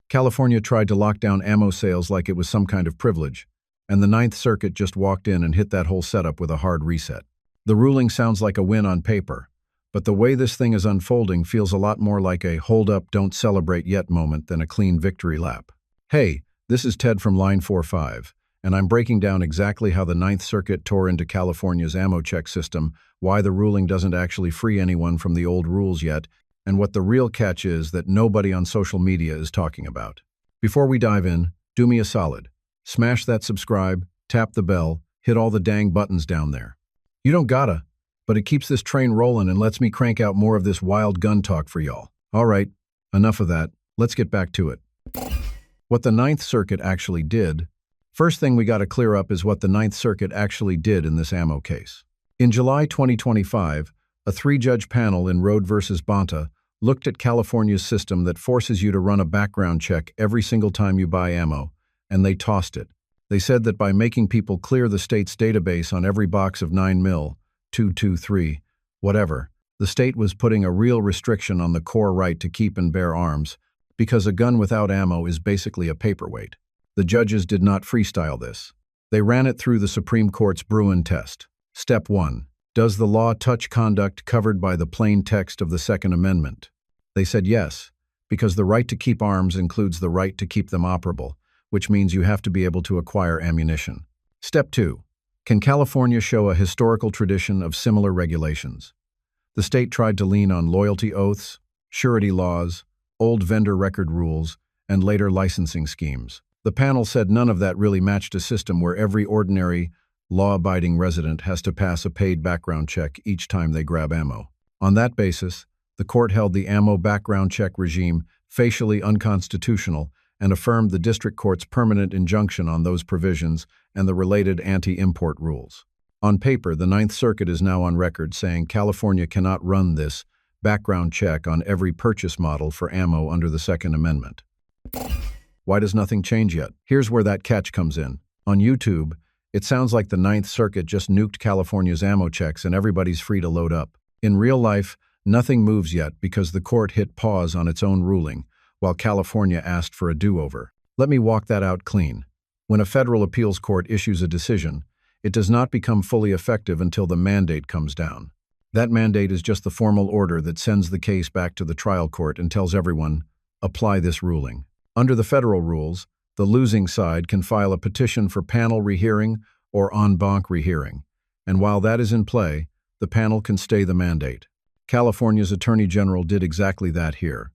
California tried to lock down ammo sales like it was some kind of privilege, and the Ninth Circuit just walked in and hit that whole setup with a hard reset. The ruling sounds like a win on paper, but the way this thing is unfolding feels a lot more like a hold up, don't celebrate yet moment than a clean victory lap. Hey, this is Ted from Line 45, and I'm breaking down exactly how the Ninth Circuit tore into California's ammo check system, why the ruling doesn't actually free anyone from the old rules yet, and what the real catch is that nobody on social media is talking about. Before we dive in, do me a solid. Smash that subscribe, tap the bell, hit all the dang buttons down there. You don't gotta, but it keeps this train rolling and lets me crank out more of this wild gun talk for y'all. All right, enough of that. Let's get back to it. What the Ninth Circuit actually did. First thing we gotta clear up is what the Ninth Circuit actually did in this ammo case. In July 2025, a 3-judge panel in Road v. Bonta looked at California's system that forces you to run a background check every single time you buy ammo, and they tossed it. They said that by making people clear the state's database on every box of 9mm, 223, whatever, the state was putting a real restriction on the core right to keep and bear arms, because a gun without ammo is basically a paperweight. The judges did not freestyle this. They ran it through the Supreme Court's Bruin test. Step 1. Does the law touch conduct covered by the plain text of the Second Amendment? They said yes, because the right to keep arms includes the right to keep them operable, which means you have to be able to acquire ammunition. Step 2. Can California show a historical tradition of similar regulations? The state tried to lean on loyalty oaths, surety laws, old vendor record rules, and later licensing schemes. The panel said none of that really matched a system where every ordinary, law-abiding resident has to pass a paid background check each time they grab ammo. On that basis, the court held the ammo background check regime facially unconstitutional and affirmed the district court's permanent injunction on those provisions and the related anti-import rules. On paper, the Ninth Circuit is now on record saying California cannot run this background check on every purchase model for ammo under the Second Amendment. Why does nothing change yet? Here's where that catch comes in. On YouTube, it sounds like the Ninth Circuit just nuked California's ammo checks and everybody's free to load up. In real life, nothing moves yet because the court hit pause on its own ruling, while California asked for a do-over. Let me walk that out clean. When a federal appeals court issues a decision, it does not become fully effective until the mandate comes down. That mandate is just the formal order that sends the case back to the trial court and tells everyone, apply this ruling. Under the federal rules, the losing side can file a petition for panel rehearing or en banc rehearing, and while that is in play, the panel can stay the mandate. California's Attorney General did exactly that here,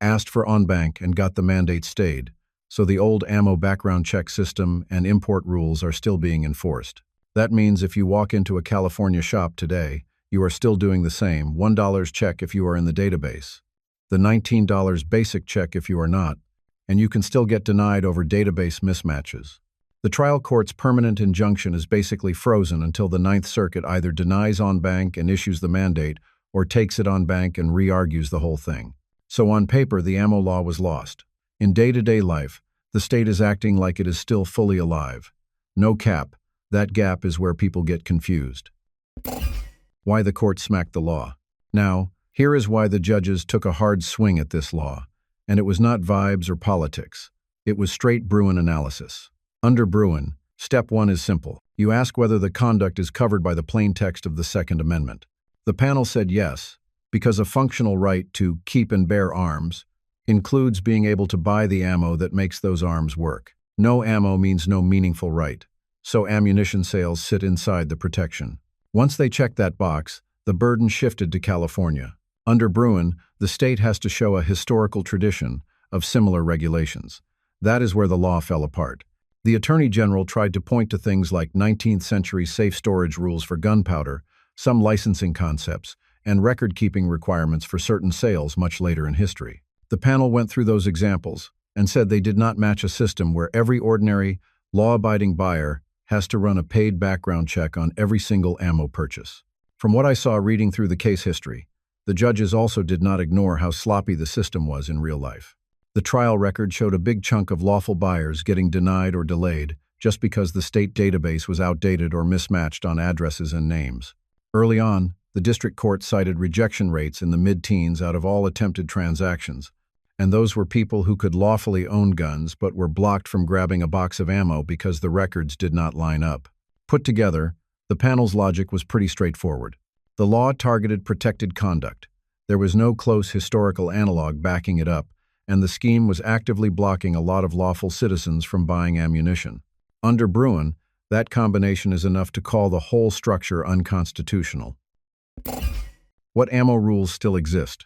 asked for en banc and got the mandate stayed, so the old ammo background check system and import rules are still being enforced. That means if you walk into a California shop today, you are still doing the same $1 check if you are in the database, the $19 basic check if you are not, and you can still get denied over database mismatches. The trial court's permanent injunction is basically frozen until the Ninth Circuit either denies en banc and issues the mandate or takes it en banc and re-argues the whole thing. So on paper, the ammo law was lost. In day-to-day life, the state is acting like it is still fully alive. No cap, that gap is where people get confused. Why the court smacked the law. Now, here is why the judges took a hard swing at this law. And it was not vibes or politics. It was straight Bruin analysis. Under Bruin, step 1 is simple. You ask whether the conduct is covered by the plain text of the Second Amendment. The panel said yes, because a functional right to keep and bear arms includes being able to buy the ammo that makes those arms work. No ammo means no meaningful right, so ammunition sales sit inside the protection. Once they checked that box, the burden shifted to California. Under Bruin, the state has to show a historical tradition of similar regulations. That is where the law fell apart. The Attorney General tried to point to things like 19th century safe storage rules for gunpowder, some licensing concepts, and record-keeping requirements for certain sales much later in history. The panel went through those examples and said they did not match a system where every ordinary, law-abiding buyer has to run a paid background check on every single ammo purchase. From what I saw reading through the case history, the judges also did not ignore how sloppy the system was in real life. The trial record showed a big chunk of lawful buyers getting denied or delayed just because the state database was outdated or mismatched on addresses and names. Early on, the district court cited rejection rates in the mid-teens out of all attempted transactions, And those were people who could lawfully own guns but were blocked from grabbing a box of ammo because the records did not line up. Put together, the panel's logic was pretty straightforward. The law targeted protected conduct. There was no close historical analog backing it up, and the scheme was actively blocking a lot of lawful citizens from buying ammunition. Under Bruen, that combination is enough to call the whole structure unconstitutional. What ammo rules still exist?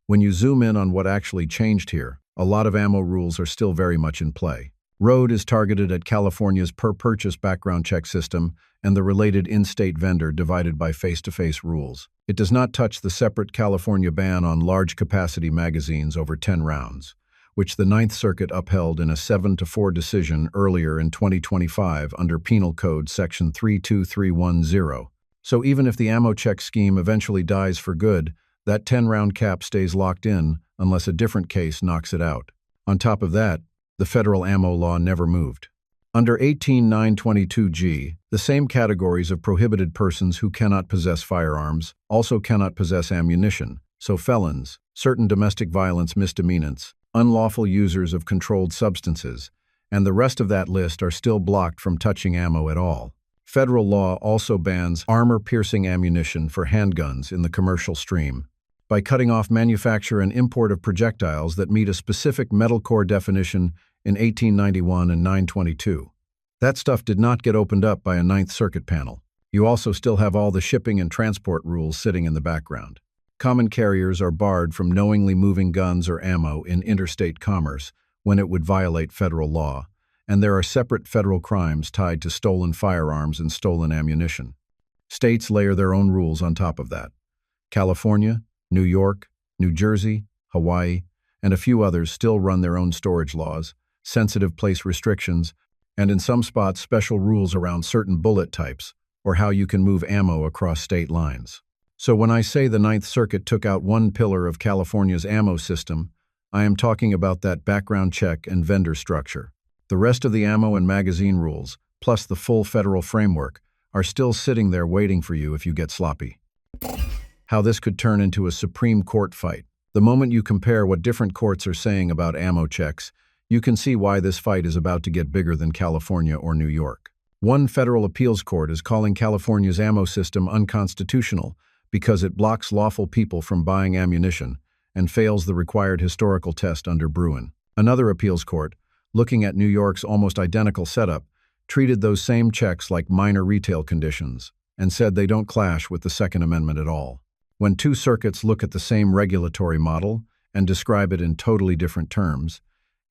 When you zoom in on what actually changed here, a lot of ammo rules are still very much in play. ROAD is targeted at California's per-purchase background check system and the related in-state vendor divided by face-to-face rules. It does not touch the separate California ban on large-capacity magazines over 10 rounds, which the Ninth Circuit upheld in a 7-4 decision earlier in 2025 under Penal Code Section 32310. So even if the ammo check scheme eventually dies for good, that 10-round cap stays locked in unless a different case knocks it out. On top of that, the federal ammo law never moved. Under 18922G, the same categories of prohibited persons who cannot possess firearms also cannot possess ammunition, so felons, certain domestic violence misdemeanants, unlawful users of controlled substances, and the rest of that list are still blocked from touching ammo at all. Federal law also bans armor-piercing ammunition for handguns in the commercial stream by cutting off manufacture and import of projectiles that meet a specific metal core definition in 1891 and 922. That stuff did not get opened up by a Ninth Circuit panel. You also still have all the shipping and transport rules sitting in the background. Common carriers are barred from knowingly moving guns or ammo in interstate commerce when it would violate federal law, and there are separate federal crimes tied to stolen firearms and stolen ammunition. States layer their own rules on top of that. California, New York, New Jersey, Hawaii, and a few others still run their own storage laws, sensitive place restrictions, and in some spots special rules around certain bullet types or how you can move ammo across state lines. So when I say the Ninth Circuit took out one pillar of California's ammo system, I am talking about that background check and vendor structure. The rest of the ammo and magazine rules, plus the full federal framework, are still sitting there waiting for you if you get sloppy. How this could turn into a Supreme Court fight. The moment you compare what different courts are saying about ammo checks, you can see why this fight is about to get bigger than California or New York. One federal appeals court is calling California's ammo system unconstitutional because it blocks lawful people from buying ammunition and fails the required historical test under Bruen. Another appeals court, looking at New York's almost identical setup, treated those same checks like minor retail conditions and said they don't clash with the Second Amendment at all. When two circuits look at the same regulatory model and describe it in totally different terms,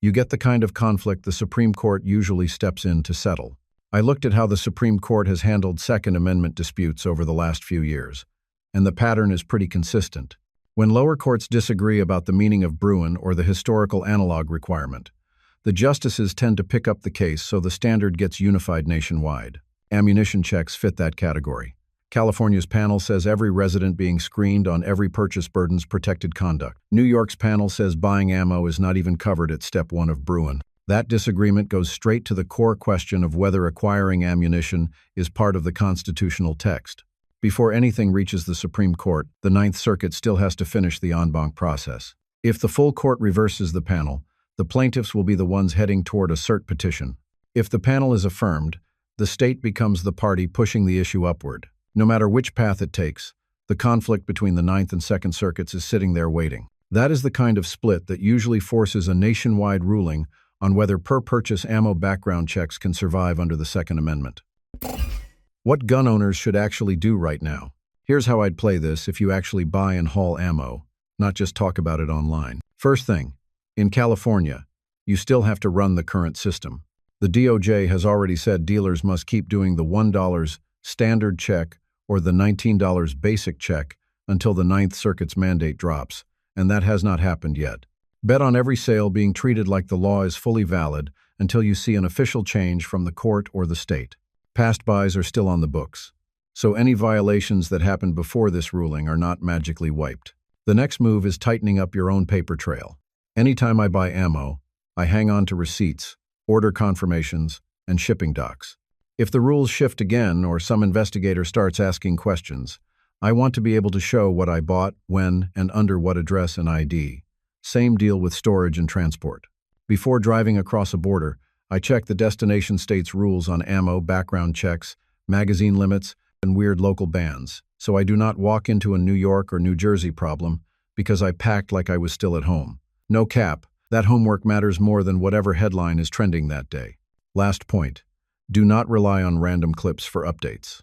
you get the kind of conflict the Supreme Court usually steps in to settle. I looked at how the Supreme Court has handled Second Amendment disputes over the last few years, and the pattern is pretty consistent. When lower courts disagree about the meaning of Bruen or the historical analog requirement, the justices tend to pick up the case so the standard gets unified nationwide. Ammunition checks fit that category. California's panel says every resident being screened on every purchase burdens protected conduct. New York's panel says buying ammo is not even covered at Step 1 of Bruen. That disagreement goes straight to the core question of whether acquiring ammunition is part of the constitutional text. Before anything reaches the Supreme Court, the Ninth Circuit still has to finish the en banc process. If the full court reverses the panel, the plaintiffs will be the ones heading toward a cert petition. If the panel is affirmed, the state becomes the party pushing the issue upward. No matter which path it takes, the conflict between the Ninth and Second Circuits is sitting there waiting. That is the kind of split that usually forces a nationwide ruling on whether per-purchase ammo background checks can survive under the Second Amendment. What gun owners should actually do right now. Here's how I'd play this if you actually buy and haul ammo, not just talk about it online. First thing, in California, you still have to run the current system. The DOJ has already said dealers must keep doing the $1 standard check or the $19 basic check until the Ninth Circuit's mandate drops, and that has not happened yet. Bet on every sale being treated like the law is fully valid until you see an official change from the court or the state. Past buys are still on the books, so any violations that happened before this ruling are not magically wiped. The next move is tightening up your own paper trail. Anytime I buy ammo, I hang on to receipts, order confirmations, and shipping docs. If the rules shift again or some investigator starts asking questions, I want to be able to show what I bought, when, and under what address and ID. Same deal with storage and transport. Before driving across a border, I check the destination state's rules on ammo, background checks, magazine limits, and weird local bans, so I do not walk into a New York or New Jersey problem because I packed like I was still at home. No cap, that homework matters more than whatever headline is trending that day. Last point. Do not rely on random clips for updates.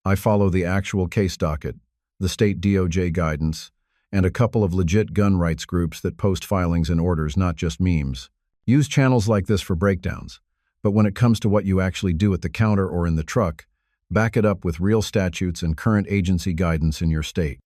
I follow the actual case docket, the state DOJ guidance, and a couple of legit gun rights groups that post filings and orders, not just memes. Use channels like this for breakdowns, but when it comes to what you actually do at the counter or in the truck, back it up with real statutes and current agency guidance in your state.